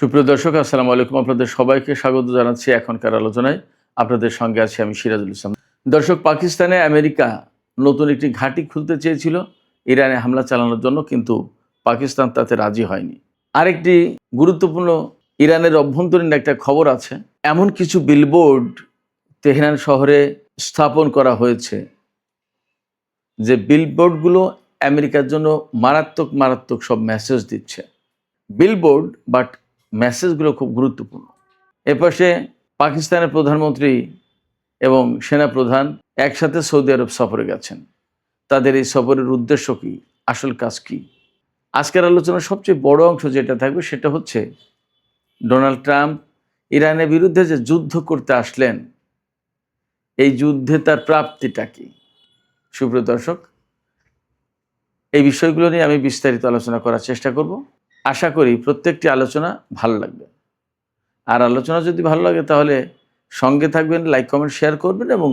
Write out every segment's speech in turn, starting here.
সুপ্রিয় দর্শক, আসসালামু আলাইকুম। আপনাদের সবাইকে স্বাগত জানাচ্ছি এখনকার আলোচনায়। আপনাদের সঙ্গে আছি আমি সিরাজুল ইসলাম। দর্শক, পাকিস্তানে আমেরিকা নতুন একটি ঘাঁটি খুলতে চেয়েছিল ইরানে হামলা চালানোর জন্য, কিন্তু পাকিস্তান তাতে রাজি হয়নি। আরেকটি গুরুত্বপূর্ণ ইরানের অভ্যন্তরীণ একটা খবর আছে। এমন কিছু বিলবোর্ড তেহরান শহরে স্থাপন করা হয়েছে যে বিলবোর্ডগুলো আমেরিকার জন্য মারাত্মক মারাত্মক সব মেসেজ দিচ্ছে। বিলবোর্ড বাট মেসেজগুলো খুব গুরুত্বপূর্ণ। এপাশে পাকিস্তানের প্রধানমন্ত্রী এবং সেনাপ্রধান একসাথে সৌদি আরব সফরে গেছেন। তাদের এই সফরের উদ্দেশ্য কী, আসল কাজ কী? আজকের আলোচনার সবচেয়ে বড় অংশ যেটা থাকবে সেটা হচ্ছে ডোনাল্ড ট্রাম্প ইরানের বিরুদ্ধে যে যুদ্ধ করতে আসলেন, এই যুদ্ধে তার প্রাপ্তিটা কী। সুপ্রিয় দর্শক, এই বিষয়গুলো নিয়ে আমি বিস্তারিত আলোচনা করার চেষ্টা করব। আশা করি প্রত্যেকটি আলোচনা ভালো লাগবে। আর আলোচনা যদি ভালো লাগে তাহলে সঙ্গে থাকবেন, লাইক কমেন্ট শেয়ার করবেন এবং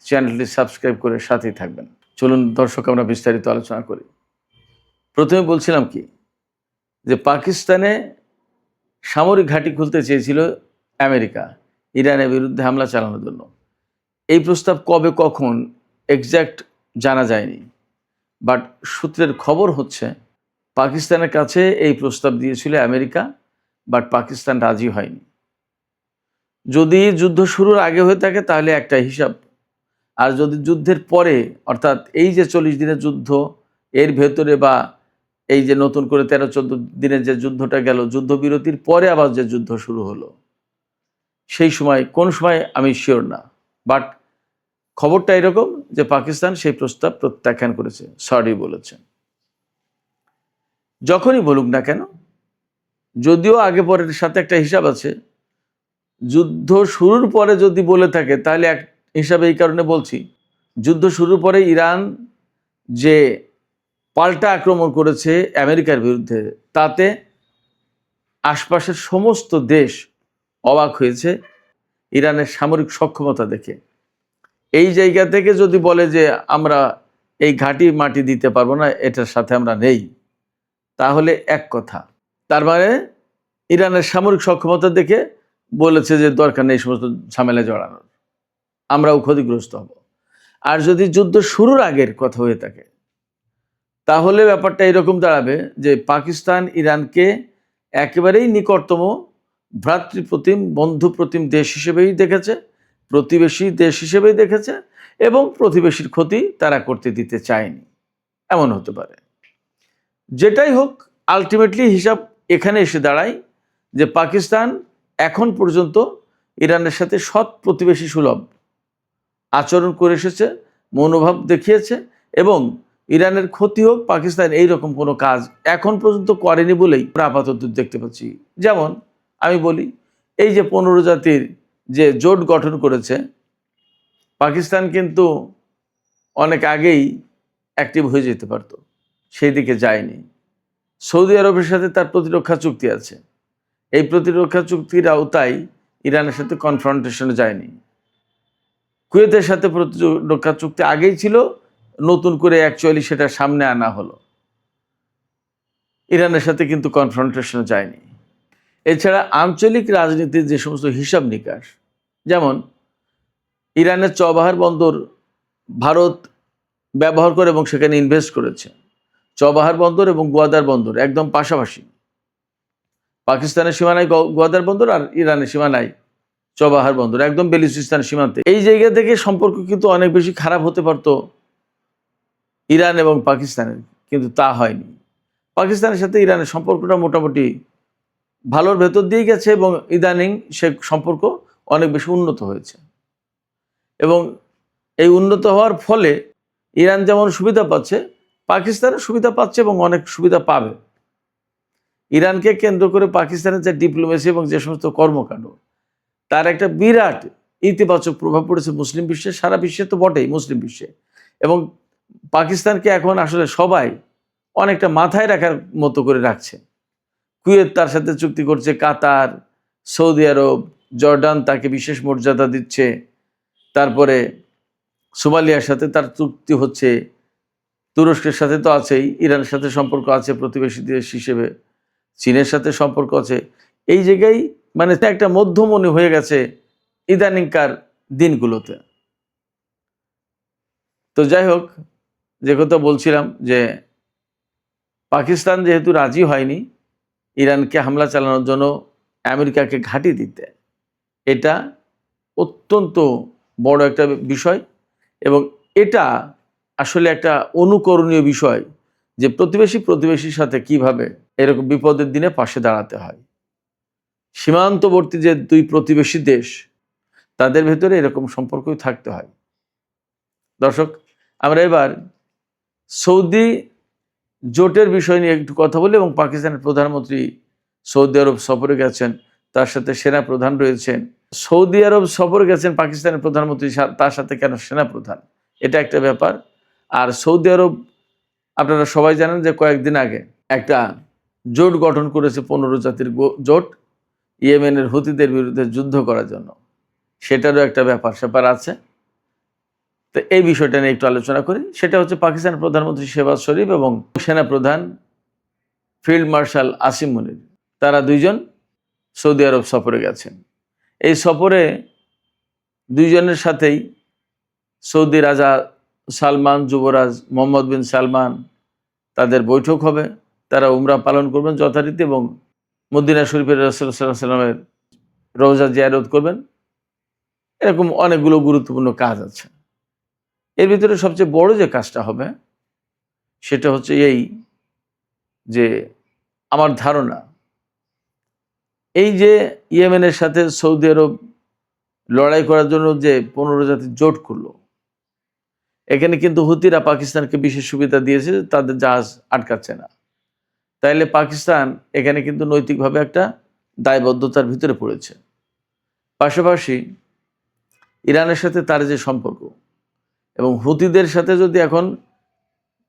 চ্যানেলটি সাবস্ক্রাইব করে সাথেই থাকবেন। চলুন দর্শক, আমরা বিস্তারিত আলোচনা করি। প্রথমে বলছিলাম কি, যে পাকিস্তানে সামরিক ঘাঁটি খুলতে চেয়েছিল আমেরিকা ইরানের বিরুদ্ধে হামলা চালানোর জন্য। এই প্রস্তাব কবে কখন এক্স্যাক্ট জানা যায়নি, বাট সূত্রের খবর হচ্ছে পাকিস্তানের কাছে এই প্রস্তাব দিয়েছিল আমেরিকা, বাট পাকিস্তান রাজি হয়নি। যদি যুদ্ধ শুরুর আগে হয়ে থাকে তাহলে একটা হিসাব, আর যদি যুদ্ধের পরে, অর্থাৎ এই যে 40 দিনের যুদ্ধ, এর ভেতরে বা এই যে নতুন করে 13-14 দিনের যে যুদ্ধটা গেল, যুদ্ধবিরতির পরে আবার যে যুদ্ধ শুরু হলো, সেই সময় কোন সময় আমি শিওর না, বাট খবরটা এরকম যে পাকিস্তান সেই প্রস্তাব প্রত্যাখ্যান করেছে, সরি বলেছে। যখনই বলুক না কেন, যদিও আগে পরের সাথে একটা হিসাব আছে, যুদ্ধ শুরুর পরে যদি বলে থাকে তাহলে এক হিসাবে এই কারণে বলছি, যুদ্ধ শুরুর পরে ইরান যে পাল্টা আক্রমণ করেছে আমেরিকার বিরুদ্ধে, তাতে আশপাশের সমস্ত দেশ অবাক হয়েছে ইরানের সামরিক সক্ষমতা দেখে। এই জায়গা থেকে যদি বলে যে আমরা এই ঘাঁটি মাটি দিতে পারবো না, এটার সাথে আমরা নেই, তাহলে এক কথা, তার মানে ইরানের সামরিক সক্ষমতা দেখে বলেছে যে দরকার নেই সমস্ত ঝামেলা জড়ানোর, আমরাও ক্ষতিগ্রস্ত হব। আর যদি যুদ্ধ শুরুর আগের কথা হয়ে থাকে তাহলে ব্যাপারটা এরকম দাঁড়াবে যে পাকিস্তান ইরানকে একেবারেই নিকটতম ভ্রাতৃপ্রতিম বন্ধুপ্রতিম দেশ হিসেবেই দেখেছে, প্রতিবেশী দেশ হিসেবেই দেখেছে, এবং প্রতিবেশীর ক্ষতি তারা করতে দিতে চায়নি। এমন হতে পারে। যেটাই হোক, আলটিমেটলি হিসাব এখানে এসে দাঁড়ায় যে পাকিস্তান এখন পর্যন্ত ইরানের সাথে সৎ প্রতিবেশী সুলভ আচরণ করে এসেছে, মনোভাব দেখিয়েছে, এবং ইরানের ক্ষতি হোক পাকিস্তান এইরকম কোনো কাজ এখন পর্যন্ত করেনি বলেই আমরা আপাতত দেখতে পাচ্ছি। যেমন আমি বলি, এই যে 15 জাতির যে জোট গঠন করেছে, পাকিস্তান কিন্তু অনেক আগেই অ্যাক্টিভ হয়ে যেতে পারত, সেই দিকে যায়নি। সৌদি আরবের সাথে তার প্রতিরক্ষা চুক্তি আছে, এই প্রতিরক্ষা চুক্তির আওতায় ইরানের সাথে কনফ্রন্টেশনে যায়নি। কুয়েতের সাথে প্রতিরক্ষা চুক্তি আগেই ছিল, নতুন করে অ্যাকচুয়ালি সেটা সামনে আনা হলো, ইরানের সাথে কিন্তু কনফ্রন্টেশনে যায়নি। এছাড়া আঞ্চলিক রাজনীতির যে সমস্ত হিসাব নিকাশ, যেমন ইরানের চবাহার বন্দর ভারত ব্যবহার করে এবং সেখানে ইনভেস্ট করেছে। চবাহার বন্দর এবং গোয়াদার বন্দর একদম পাশাপাশি, পাকিস্তানের সীমানায় গোয়াদার বন্দর আর ইরানের সীমানায় চবাহার বন্দর, একদম বেলুচিস্তান সীমান্তে। এই জায়গা থেকে সম্পর্ক কিন্তু অনেক বেশি খারাপ হতে পারত ইরান এবং পাকিস্তানের, কিন্তু তা হয়নি। পাকিস্তানের সাথে ইরানের সম্পর্কটা মোটামুটি ভালোর ভেতর দিয়ে গেছে এবং ইদানিং সে সম্পর্ক অনেক বেশি উন্নত হয়েছে। এবং এই উন্নত হওয়ার ফলে ইরান যেমন সুবিধা পাচ্ছে, পাকিস্তানের সুবিধা পাচ্ছে এবং অনেক সুবিধা পাবে। ইরানকে কেন্দ্র করে পাকিস্তানের যে ডিপ্লোমেসি এবং যে সমস্ত কর্মকাণ্ড, তার একটা বিরাট ইতিবাচক প্রভাব পড়েছে মুসলিম বিশ্বে, সারা বিশ্বে তো বটেই, মুসলিম বিশ্বে। এবং পাকিস্তানকে এখন আসলে সবাই অনেকটা মাথায় রাখার মতো করে রাখছে। কুয়েত তার সাথে চুক্তি করছে, কাতার, সৌদি আরব, জর্ডান তাকে বিশেষ মর্যাদা দিচ্ছে, তারপরে সোমালিয়ার সাথে তার চুক্তি হচ্ছে, তুরস্কের সাথে তো আছেই, ইরানের সাথে সম্পর্ক আছে প্রতিবেশী দেশ হিসেবে, চীনের সাথে সম্পর্ক আছে। এই জায়গায় মানে একটা মধ্যমণি হয়ে গেছে ইদানিংকার দিনগুলোতে। তো যাই হোক, যে কথা বলছিলাম যে পাকিস্তান যেহেতু রাজি হয়নি ইরানকে হামলা চালানোর জন্য আমেরিকাকে ঘাঁটি দিতে, এটা অত্যন্ত বড় একটা বিষয় এবং এটা আসলে একটা অনুকরণীয় বিষয় যে প্রতিবেশীর সাথে কিভাবে এরকম বিপদের দিনে পাশে দাঁড়াতে হয়। সীমান্তবর্তী যে দুই প্রতিবেশী দেশ তাদের ভেতরে এরকম সম্পর্কই থাকতে হয়। দর্শক, আমরা এবার সৌদি জোটের বিষয় নিয়ে একটু কথা বলি এবং পাকিস্তানের প্রধানমন্ত্রী সৌদি আরব সফরে গেছেন, তার সাথে সেনা প্রধান রয়েছেন। সৌদি আরব সফরে গেছেন পাকিস্তানের প্রধানমন্ত্রী, তার সাথে কেন সেনা প্রধান, এটা একটা ব্যাপার। আর সৌদি আরব আপনারা সবাই জানেন যে কয়েকদিন আগে একটা জোট গঠন করেছে, 15 জাতির জোট, ইয়েমেনের হুতিদের বিরুদ্ধে যুদ্ধ করার জন্য। সেটারও একটা ব্যাপার আছে। তো এই বিষয়টা নিয়ে একটু আলোচনা করি। সেটা হচ্ছে পাকিস্তানের প্রধানমন্ত্রী শেহবাজ শরীফ এবং সেনা প্রধান ফিল্ড মার্শাল আসিম মুনির, তারা দুইজন সৌদি আরব সফরে গেছেন। এই সফরে দুইজনের সাথেই সৌদি রাজা সালমান, যুবরাজ মোহাম্মদ বিন সালমান, তাদের বৈঠক হবে। তারা উমরা পালন করবেন যথারীতি এবং মদিনা শরীফের রাসূলুল্লাহ সাল্লাল্লাহু আলাইহি ওয়াসাল্লামের রওজা জিয়ারত করবেন। এরকম অনেকগুলো গুরুত্বপূর্ণ কাজ আছে। এর ভিতরে সবচেয়ে বড় যে কাজটা হবে সেটা হচ্ছে এই যে, আমার ধারণা এই যে ইয়েমেনের সাথে সৌদি আরব লড়াই করার জন্য যে 15 জাতির জোট করলো, এখানে কিন্তু হুতিরা পাকিস্তানকে বিশেষ সুবিধা দিয়েছে, তাদের জাহাজ আটকাচ্ছে না। তাইলে পাকিস্তান এখানে কিন্তু নৈতিকভাবে একটা দায়বদ্ধতার ভিতরে পড়েছে। পাশাপাশি ইরানের সাথে তার যে সম্পর্ক এবং হুতিদের সাথে যদি এখন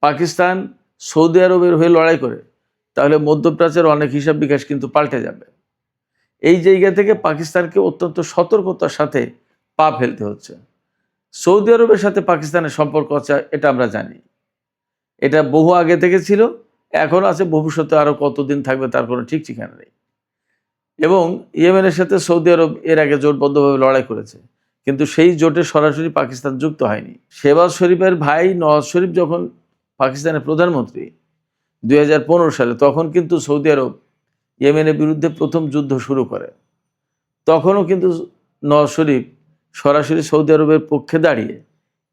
পাকিস্তান সৌদি আরবের হয়ে লড়াই করে, তাহলে মধ্যপ্রাচ্যের অনেক হিসাব বিকাশ কিন্তু পাল্টে যাবে। এই জায়গা থেকে পাকিস্তানকে অত্যন্ত সতর্কতার সাথে পা ফেলতে হচ্ছে। সৌদি আরবের সাথে পাকিস্তানের সম্পর্ক আছে, এটা আমরা জানি, এটা বহু আগে থেকে ছিল, এখন আছে, ভবিষ্যতে আরও কতদিন থাকবে তার কোনো ঠিক ঠিকানা নেই। এবং ইয়েমেনের সাথে সৌদি আরব এর আগে জোটবদ্ধভাবে লড়াই করেছে, কিন্তু সেই জোটে সরাসরি পাকিস্তান যুক্ত হয়নি। শেহবাজ শরীফের ভাই নওয়াজ শরীফ যখন পাকিস্তানের প্রধানমন্ত্রী 2015 সালে, তখন কিন্তু সৌদি আরব ইয়েমেনের বিরুদ্ধে প্রথম যুদ্ধ শুরু করে। তখনও কিন্তু নওয়াজ শরীফ সরাসরি সৌদি আরবের পক্ষে দাঁড়িয়ে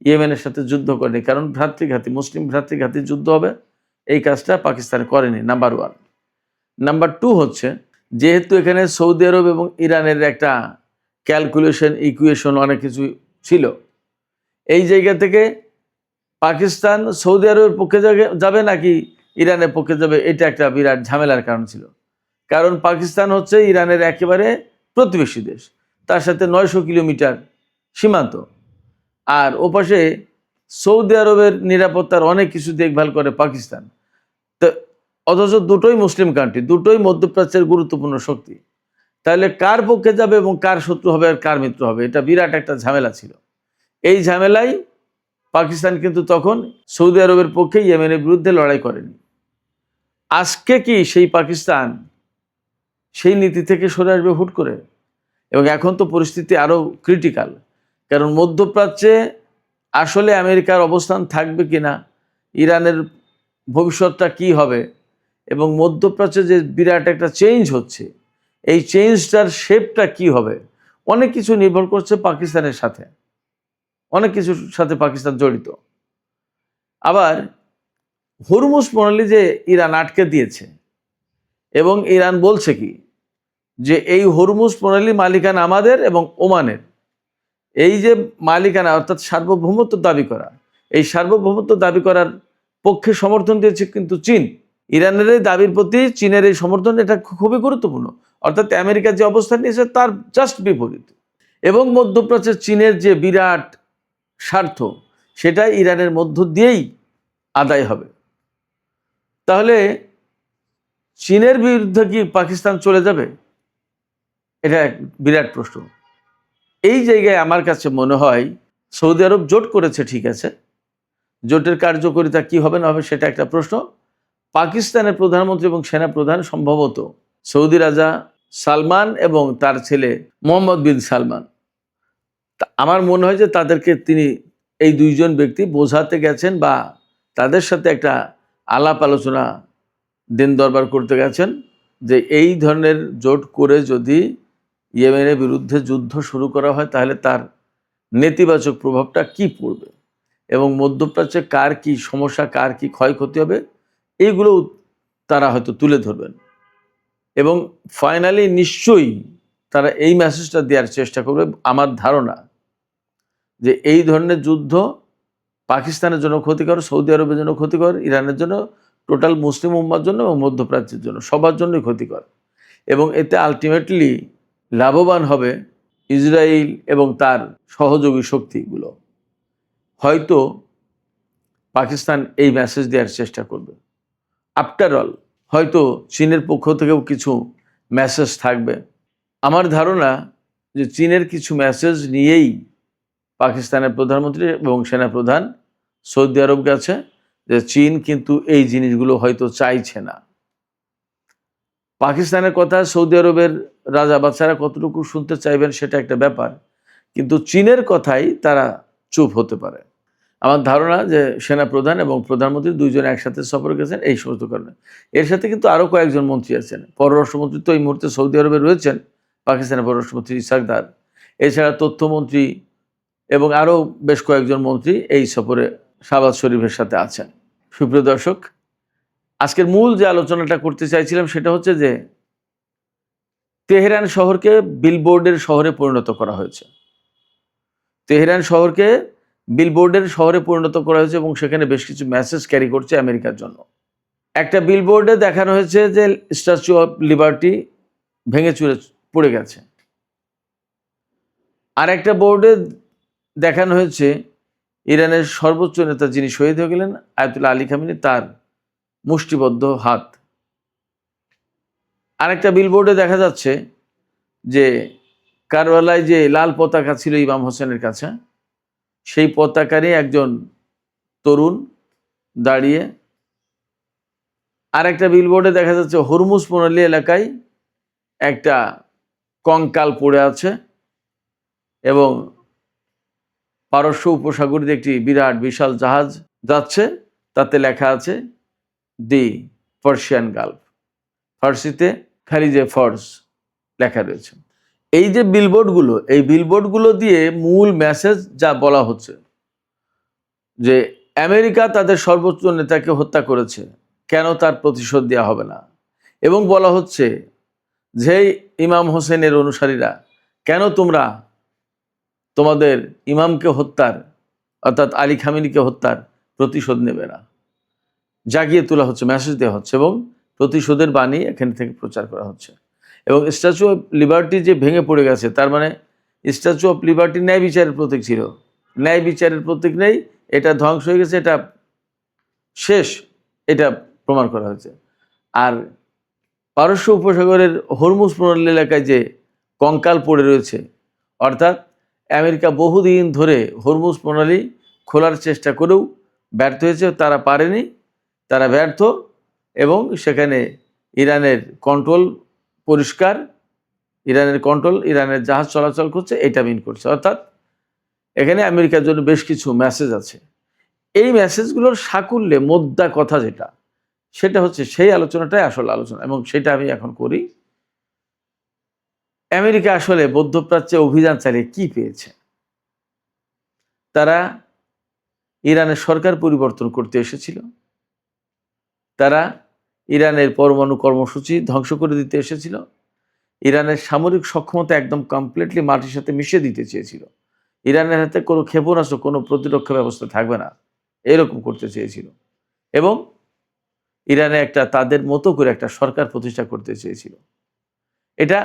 ইয়েমেনের সাথে যুদ্ধ করেনি, কারণ ভ্রাতৃঘাতী, মুসলিম ভ্রাতৃঘাতী যুদ্ধ হবে, এই কাজটা পাকিস্তান করেনি। নাম্বার 1। নাম্বার 2 হচ্ছে, যেহেতু এখানে সৌদি আরব এবং ইরানের একটা ক্যালকুলেশন, ইকুয়েশন অনেক কিছু ছিল, এই জায়গা থেকে পাকিস্তান সৌদি আরবের পক্ষে যাবে নাকি ইরানের পক্ষে যাবে, এটা একটা বিরাট ঝামেলার কারণ ছিল। কারণ পাকিস্তান হচ্ছে ইরানের একেবারে প্রতিবেশী দেশ, তার সাথে 900 কিলোমিটার সীমান্ত, আর ওপাশে সৌদি আরবের নিরাপত্তার অনেক কিছু দেখভাল করে পাকিস্তান। তো অথচ দুটোই মুসলিম কান্ট্রি, দুটোই মধ্যপ্রাচ্যের গুরুত্বপূর্ণ শক্তি। তাহলে কার পক্ষে যাবে এবং কার শত্রু হবে আর কার মিত্র হবে, এটা বিরাট একটা ঝামেলা ছিল। এই ঝামেলায় পাকিস্তান কিন্তু তখন সৌদি আরবের পক্ষে ইয়েমেনের বিরুদ্ধে লড়াই করেনি। আজকে কি সেই পাকিস্তান সেই নীতি থেকে সরে আসবে হুট করে? এবং এখন তো পরিস্থিতি আরও ক্রিটিক্যাল, কারণ মধ্যপ্রাচ্যে আসলে আমেরিকার অবস্থান থাকবে কিনা, ইরানের ভবিষ্যৎটা কি হবে, এবং মধ্যপ্রাচ্যে যে বিরাট একটা চেঞ্জ হচ্ছে, এই চেঞ্জটার শেপটা কি হবে, অনেক কিছু নির্ভর করছে পাকিস্তানের সাথে, অনেক কিছুর সাথে পাকিস্তান জড়িত। আবার হরমুজ প্রণালী যে ইরান আটকে দিয়েছে, এবং ইরান বলছে কি যে এই হরমুজ প্রণালী মালিকানা আমাদের এবং ওমানের, এই যে মালিকানা অর্থাৎ সার্বভৌমত্ব দাবি করা, এই সার্বভৌমত্ব দাবি করার পক্ষে সমর্থন দিয়েছে কিন্তু চীন। ইরানের এই দাবির প্রতি চীনের এই সমর্থন, এটা খুবই গুরুত্বপূর্ণ। অর্থাৎ আমেরিকা যে অবস্থান নিয়েছে তার জাস্ট বিপরীত। এবং মধ্যপ্রাচ্যের চীনের যে বিরাট স্বার্থ, সেটা ইরানের মধ্য দিয়েই আদায় হবে। তাহলে চীনের বিরুদ্ধে কি পাকিস্তান চলে যাবে? এটা এক বিরাট প্রশ্ন। এই জায়গায় আমার কাছে মনে হয় সৌদি আরব জোট করেছে, ঠিক আছে, জোটের কার্যকারিতা কি হবে না হবে সেটা একটা প্রশ্ন। পাকিস্তানের প্রধানমন্ত্রী এবং সেনা প্রধান সম্ভবত সৌদি রাজা সালমান এবং তার ছেলে মোহাম্মদ বিন সালমান। আমার মনে হয় যে তাদেরকে তিনি এই দুইজন ব্যক্তি বোঝাতে গেছেন বা তাদের সাথে একটা আলাপ আলোচনা দিন দরবার করতে গেছেন যে এই ধরনের জোট করে যদি ইয়েমেনের বিরুদ্ধে যুদ্ধ শুরু করা হয় তাহলে তার নেতিবাচক প্রভাবটা কি পড়বে এবং মধ্যপ্রাচ্যে কার কি সমস্যা, কার কি ক্ষয়ক্ষতি হবে, এইগুলো তারা হয়তো তুলে ধরবেন এবং ফাইনালি নিশ্চয়ই তারা এই মেসেজটা দেওয়ার চেষ্টা করবে। আমার ধারণা যে এই ধরনের যুদ্ধ পাকিস্তানের জন্য ক্ষতিকর, সৌদি আরবের জন্য ক্ষতিকর, ইরানের জন্য, টোটাল মুসলিম উম্মার জন্য এবং মধ্যপ্রাচ্যের জন্য, সবার জন্যই ক্ষতিকর এবং এতে আলটিমেটলি লাভবান হবে ইসরায়েল এবং তার সহযোগী শক্তিগুলো। হয়তো পাকিস্তান এই মেসেজ দেওয়ার চেষ্টা করবে। আফটার অল হয়তো চীনের পক্ষ থেকেও কিছু মেসেজ থাকবে। আমার ধারণা যে চীনের কিছু মেসেজ নিয়েই পাকিস্তানের প্রধানমন্ত্রী এবং সেনাপ্রধান সৌদি আরব গেছে, যে চীন কিন্তু এই জিনিসগুলো হয়তো চাইছে না। পাকিস্তানের কথা সৌদি আরবের রাজা বাদশারা কতটুকু শুনতে চাইবেন সেটা একটা ব্যাপার, কিন্তু চীনের কথাই তারা চুপ হতে পারে। আমার ধারণা যে সেনাপ্রধান এবং প্রধানমন্ত্রী দুইজন একসাথে সফর গেছেন এই সমস্ত কারণে। এর সাথে কিন্তু আরও কয়েকজন মন্ত্রী আছেন। পররাষ্ট্রমন্ত্রী তো এই মুহূর্তে সৌদি আরবে রয়েছেন, পাকিস্তানের পররাষ্ট্রমন্ত্রী ইসাক দার। এছাড়া তথ্যমন্ত্রী এবং আরও বেশ কয়েকজন মন্ত্রী এই সফরে শাহবাজ শরীফের সাথে আছেন। সুপ্রিয় দর্শক, আজকের মূল যে আলোচনাটা করতে চাইছিলাম সেটা হচ্ছে যে তেহরান শহরকে বিলবোর্ডের শহরে পরিণত করা হয়েছে। তেহরান শহরকে বিলবোর্ডের শহরে পরিণত করা হয়েছে এবং সেখানে বেশ কিছু মেসেজ ক্যারি করছে আমেরিকার জন্য। একটা বিলবোর্ডে দেখানো হয়েছে যে স্ট্যাচু অফ লিবার্টি ভেঙে চুরে পড়ে গেছে, আর একটা বোর্ডে দেখানো হয়েছে ইরানের সর্বোচ্চ নেতা যিনি শহীদ হয়ে গেলেন আয়াতুল্লাহ আলী খামেনি, তার মুষ্টিবদ্ধ হাত। আরেকটা বিলবোর্ডে দেখা যাচ্ছে যে কারবালায় যে লাল পতাকা ছিল ইমাম হোসেনের কাছে, সেই পতাকারই একজন তরুণ দাঁড়িয়ে। আরেকটা বিলবোর্ডে দেখা যাচ্ছে হরমুজ প্রণালী এলাকায় একটা কঙ্কাল পড়ে আছে এবং পারস্য উপসাগরে একটি বিরাট বিশাল জাহাজ যাচ্ছে, তাতে লেখা আছে দি পার্সিয়ান গালফ, ফার্সিতে খালিজে ফার্স লেখা রয়েছে। এই যে বিলবোর্ডগুলো, এই বিলবোর্ডগুলো দিয়ে মূল মেসেজ যা বলা হচ্ছে যে আমেরিকা তাদের সর্বোচ্চ নেতাকে হত্যা করেছে, কেন তার প্রতিশোধ দেওয়া হবে না, এবং বলা হচ্ছে যে ইমাম হোসেনের অনুসারীরা কেন তোমরা তোমাদের ইমামকে হত্যার অর্থাৎ আলী খামেনিকে হত্যার প্রতিশোধ নেবে না। জাগিয়ে তোলা হচ্ছে, মেসেজ দেওয়া হচ্ছে এবং প্রতিশোধের বাণী এখান থেকে প্রচার করা হচ্ছে। এবং স্ট্যাচু অফ লিবার্টি যে ভেঙে পড়ে গেছে, তার মানে স্ট্যাচু অফ লিবার্টি ন্যায় বিচারের প্রতীক ছিল, ন্যায় বিচারের প্রতীক নেই, এটা ধ্বংস হয়ে গেছে, এটা শেষ, এটা প্রমাণ করা হয়েছে। আর পারস্য উপসাগরের হরমুজ প্রণালী এলাকায় যে কঙ্কাল পড়ে রয়েছে, অর্থাৎ আমেরিকা বহুদিন ধরে হরমুজ প্রণালী খোলার চেষ্টা করেও ব্যর্থ হয়েছে, তারা পারেনি, তারা ব্যর্থ, এবং সেখানে ইরানের কন্ট্রোল পরিষ্কার, ইরানের কন্ট্রোল, ইরানের জাহাজ চলাচল করছে, এটা মিন করছে। অর্থাৎ এখানে আমেরিকার জন্য বেশ কিছু মেসেজ আছে। এই মেসেজগুলোর সাকুল্যে মোদ্দা কথা যেটা, সেটা হচ্ছে সেই আলোচনাটাই আসল আলোচনা, এবং সেটা আমি এখন করি। আমেরিকা আসলে মধ্যপ্রাচ্যে অভিযান চালিয়ে কি পেয়েছে? তারা ইরানের সরকার পরিবর্তন করতে এসেছিল, তারা ইরানের পরমাণু কর্মসূচি ধ্বংস করে দিতে এসেছিল, ইরানের সামরিক সক্ষমতা একদম কমপ্লিটলি মাটির সাথে মিশিয়ে দিতে চেয়েছিল, ইরানের হাতে কোনো ক্ষেপণাস্ত্র, কোনো প্রতিরক্ষা ব্যবস্থা থাকবে না, এরকম করতে চেয়েছিল, এবং ইরানে একটা তাদের মতো করে একটা সরকার প্রতিষ্ঠা করতে চেয়েছিল। এটা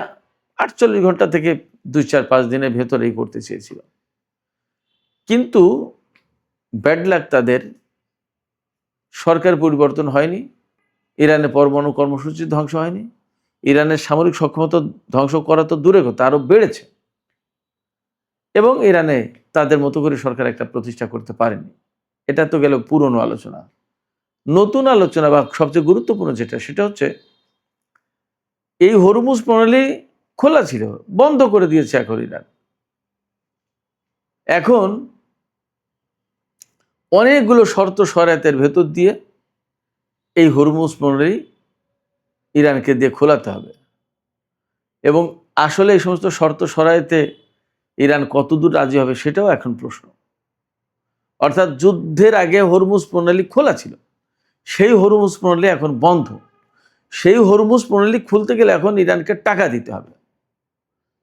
48 ঘন্টা থেকে 2-4-5 দিনের ভেতরেই করতে চেয়েছিল। কিন্তু ব্যাড লাক, তাদের সরকার পরিবর্তন হয়নি, ইরানের পরমাণু কর্মসূচি ধ্বংস হয়নি, ইরানের সামরিক সক্ষমতা ধ্বংস করা তো দূরে কথা, আরও বেড়েছে, এবং ইরানে তাদের মতো করে সরকার একটা প্রতিষ্ঠা করতে পারেনি। এটা তো গেল পুরনো আলোচনা। নতুন আলোচনা বা সবচেয়ে গুরুত্বপূর্ণ যেটা, সেটা হচ্ছে এই হরমুজ প্রণালী খোলা ছিল, বন্ধ করে দিয়েছে এখন ইরান। এখন অনেকগুলো শর্ত শরাতের ভেতর দিয়ে এই হরমুজ প্রণালী ইরানকে দিয়ে খোলাতে হবে, এবং আসলে এই সমস্ত শর্ত শরাইতে ইরান কতদূর রাজি হবে সেটাও এখন প্রশ্ন। অর্থাৎ যুদ্ধের আগে হরমুজ প্রণালী খোলা ছিল, সেই হরমুজ প্রণালী এখন বন্ধ। সেই হরমুজ প্রণালী খুলতে গেলে এখন ইরানকে টাকা দিতে হবে।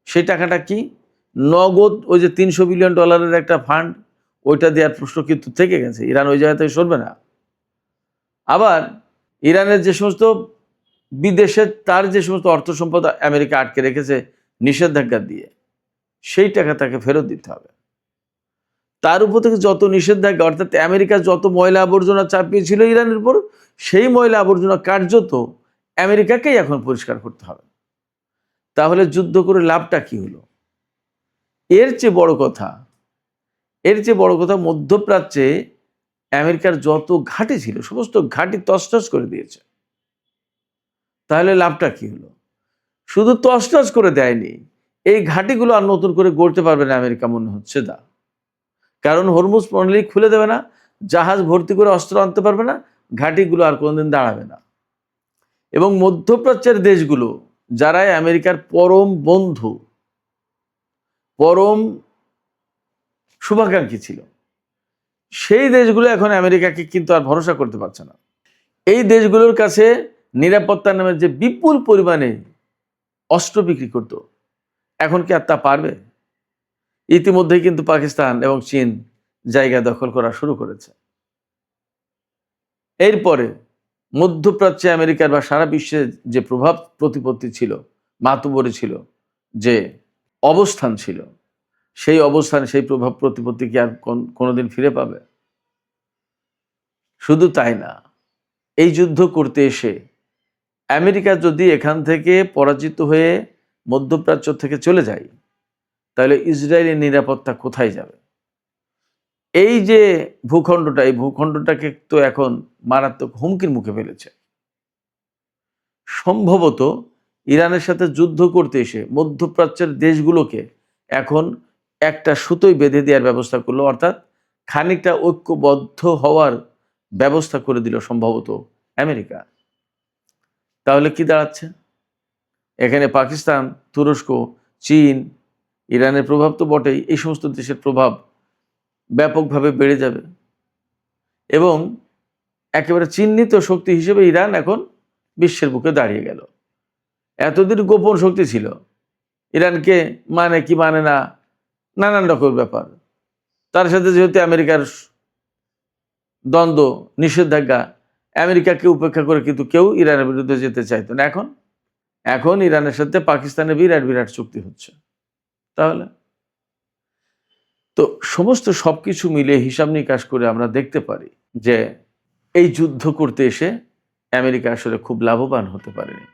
সেই টাকাটা কি? নগদ ওই যে $300 বিলিয়ন একটা ফান্ড, ওইটা দেওয়ার প্রশ্ন কিন্তু থেকে গেছে, ইরান ওই জায়গা থেকে সরবে না। আবার ইরানের যে সমস্ত বিদেশে তার যে সমস্ত অর্থ সম্পদ আমেরিকা আটকে রেখেছে নিষেধাজ্ঞা দিয়ে, সেই টাকা তাকে ফেরত দিতে হবে। তার উপর থেকে যত নিষেধাজ্ঞা, অর্থাৎ আমেরিকা যত ময়লা আবর্জনা চাপিয়েছিল ইরানের উপর, সেই ময়লা আবর্জনা কার্যত আমেরিকাকেই এখন পরিষ্কার করতে হবে। তাহলে যুদ্ধ করে লাভটা কি হলো? এর চেয়ে বড় কথা মধ্যপ্রাচ্যে আমেরিকার যত ঘাঁটি ছিল সমস্ত ঘাঁটি তছনছ করে দিয়েছে। তাহলে লাভটা কি হলো? শুধু তছনছ করে দেয়নি, এই ঘাঁটিগুলো আর নতুন করে গড়তে পারবে না আমেরিকা মনে হচ্ছে না। কারণ হরমুজ প্রণালী খুলে দেবে না, জাহাজ ভর্তি করে অস্ত্র আনতে পারবে না, ঘাঁটিগুলো আর কোনোদিন দাঁড়াবে না। এবং মধ্যপ্রাচ্যের দেশগুলো যারা আমেরিকার পরম বন্ধু, পরম শুভাকাঙ্ক্ষী ছিল, সেই দেশগুলো এখন আমেরিকাকে কিন্তু আর ভরসা করতে পারছে না। এই দেশগুলোর কাছে নিরাপত্তার নামে যে বিপুল পরিমাণে অস্ত্র বিক্রি করত, এখন কি আর তা পারবে? ইতিমধ্যেই কিন্তু পাকিস্তান এবং চীন জায়গা দখল করা শুরু করেছে। এরপরে মধ্যপ্রাচ্যে আমেরিকার বা সারা বিশ্বে যে প্রভাব প্রতিপত্তি ছিল, মাতবরি ছিল, যে অবস্থান ছিল, সেই অবস্থান, সেই প্রভাব প্রতিপত্তি কি আর কোনোদিন ফিরে পাবে? শুধু তাই না, এই যুদ্ধ করতে এসে আমেরিকা যদি এখান থেকে পরাজিত হয়ে মধ্যপ্রাচ্য থেকে চলে যায়, তাহলে ইসরায়েলের নিরাপত্তা কোথায় যাবে? এই যে ভূখণ্ডটা, এই ভূখণ্ডটাকে তো এখন মারাত্মক হুমকির মুখে ফেলেছে। সম্ভবত ইরানের সাথে যুদ্ধ করতে এসে মধ্যপ্রাচ্যের দেশগুলোকে এখন একটা সুতোয় বেঁধে দেওয়ার ব্যবস্থা করলো, অর্থাৎ খানিকটা ঐক্যবদ্ধ হওয়ার ব্যবস্থা করে দিল সম্ভবত আমেরিকা। তাহলে কি দাঁড়াচ্ছে? এখানে পাকিস্তান, তুরস্ক, চীন, ইরানের প্রভাব তো বটেই, এই সমস্ত দেশের প্রভাব ব্যাপকভাবে বেড়ে যাবে, এবং একেবারে চিহ্নিত শক্তি হিসেবে ইরান এখন বিশ্বের বুকে দাঁড়িয়ে গেল। এতদিন গোপন শক্তি ছিল, ইরানকে মানে কি মানে না, নানান রকম ব্যাপার, তার সাথে যেহেতু আমেরিকার দ্বন্দ্ব, নিষেধাজ্ঞা, আমেরিকাকে উপেক্ষা করে কিন্তু কেউ ইরানের বিরুদ্ধে যেতে চাইতো না। এখন ইরানের সাথে পাকিস্তানের বিরাট বিরাট চুক্তি হচ্ছে। তাহলে তো সমস্ত সবকিছু মিলে হিসাব নিকাশ করে আমরা দেখতে পারি যে এই যুদ্ধ করতে এসে আমেরিকা আসলে খুব লাভবান হতে পারেনি।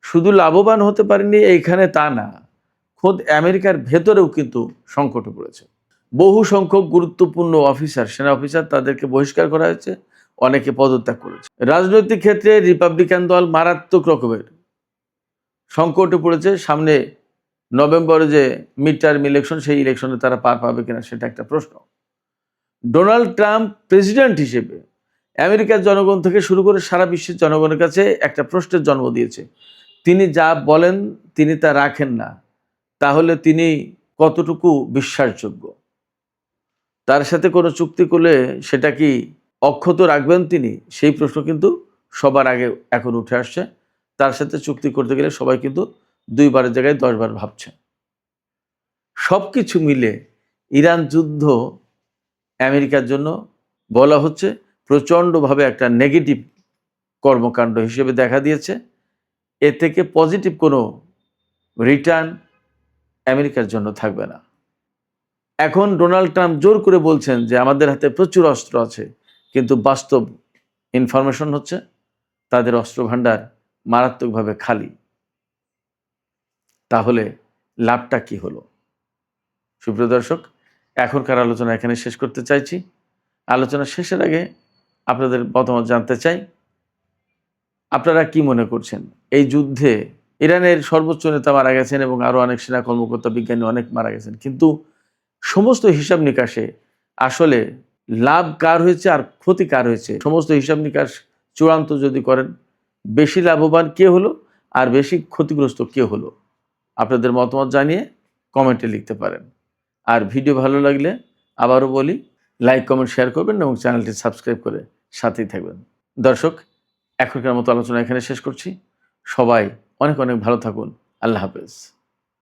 শুধু লাভবান হতে পারেনি এইখানে তা না, খোদ আমেরিকার ভেতরেও কিন্তু সংকটে পড়েছে। বহু সংখ্যক গুরুত্বপূর্ণ অফিসার, সেনা অফিসার, তাদেরকে বহিষ্কার করা হয়েছে, অনেকে পদত্যাগ করেছে। রাজনৈতিক ক্ষেত্রে রিপাবলিকান দল মারাত্মক রকমের সংকটে পড়েছে। সামনে নভেম্বরে যে মিড টার্ম ইলেকশন, সেই ইলেকশনে তারা পার পাবে কিনা সেটা একটা প্রশ্ন। ডোনাল্ড ট্রাম্প প্রেসিডেন্ট হিসেবে আমেরিকার জনগণ থেকে শুরু করে সারা বিশ্বের জনগণের কাছে একটা প্রশ্নের জন্ম দিয়েছে। তিনি যা বলেন তিনি তা রাখেন না, তাহলে তিনি কতটুকু বিশ্বাসযোগ্য? তার সাথে কোনো চুক্তি করলে সেটা কি অক্ষত রাখবেন তিনি? সেই প্রশ্ন কিন্তু সবার আগে এখন উঠে আসছে। তার সাথে চুক্তি করতে গেলে সবাই কিন্তু 2 বারের জায়গায় 10 বার ভাবছে। সব কিছু মিলে ইরান যুদ্ধ আমেরিকার জন্য বলা হচ্ছে প্রচণ্ডভাবে একটা নেগেটিভ কর্মকাণ্ড হিসেবে দেখা দিয়েছে। এ থেকে পজিটিভ কোনো রিটার্ন আমেরিকার জন্য থাকবে না। এখন ডোনাল্ড ট্রাম্প জোর করে বলছেন যে আমাদের হাতে প্রচুর অস্ত্র আছে, কিন্তু বাস্তব ইনফরমেশন হচ্ছে তাদের অস্ত্র ভাণ্ডার মারাত্মকভাবে খালি। তাহলে লাভটা কি হলো? সুপ্রিয় দর্শক, এখনকার আলোচনা এখানে শেষ করতে চাইছি। আলোচনা শেষের আগে আপনাদের মতামত জানতে চাই, আপনারা কি মনে করছেন এই যুদ্ধে ইরানের সর্বোচ্চ নেতা মারা গেছেন এবং আরও অনেক সেনা কর্মকর্তা, বিজ্ঞানী অনেক মারা গেছেন। কিন্তু সমস্ত হিসাব নিকাশে আসলে লাভ কার হয়েছে আর ক্ষতি কার হয়েছে, সমস্ত হিসাব নিকাশ চূড়ান্ত যদি করেন, বেশি লাভবান কে হলো আর বেশি ক্ষতিগ্রস্ত কে হলো, আপনাদের মতামত জানিয়ে কমেন্টে লিখতে পারেন। আর ভিডিও ভালো লাগলে আবারও বলি, লাইক, কমেন্ট, শেয়ার করবেন এবং চ্যানেলটি সাবস্ক্রাইব করে সাথেই থাকবেন। দর্শক, এখনকার মতো আলোচনা এখানে শেষ করছি। সবাই অনেক অনেক ভালো থাকুন। আল্লাহ হাফেজ।